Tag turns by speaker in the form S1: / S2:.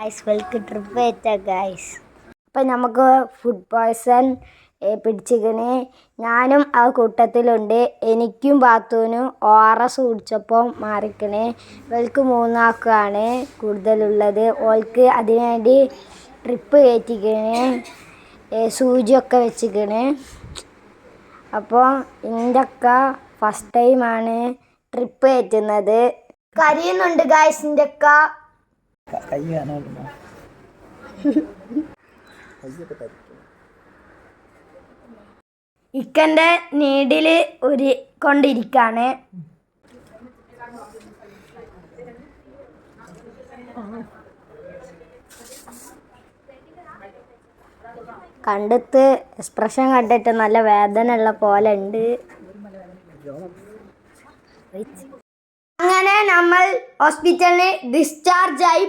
S1: Guys welcome trip എത്താ guys. അപ്പം നമുക്ക് ഫുഡ് പോയ്സൺ പിടിച്ചിക്കണേ. ഞാനും ആ കൂട്ടത്തിലുണ്ട്. എനിക്കും ബാത്തൂനും ORS കുടിച്ചപ്പോൾ മാറിക്കണേ. ഇവൾക്ക് 3 ആൾക്കാണ് കൂടുതലുള്ളത്. ഓൾക്ക് അതിനുവേണ്ടി ട്രിപ്പ് കയറ്റിക്കണേ, സൂചിയൊക്കെ വെച്ചിക്കണേ. അപ്പോൾ എൻ്റെ അക്ക ഫസ്റ്റ് ടൈമാണ് ട്രിപ്പ് കയറ്റുന്നത്. കരയുന്നുണ്ട് ഗൈസ് എൻ്റെ അക്ക. ഇക്കൻ്റെ നീഡിൽ കൊണ്ടിരിക്കാണ്. കണ്ടിട്ട് എക്സ്പ്രഷൻ കണ്ടിട്ട് നല്ല വേദന ഉള്ള പോലെ ഉണ്ട്. അങ്ങനെ നമ്മൾ ഹോസ്പിറ്റലിൽ ഡിസ്ചാർജ് ആയി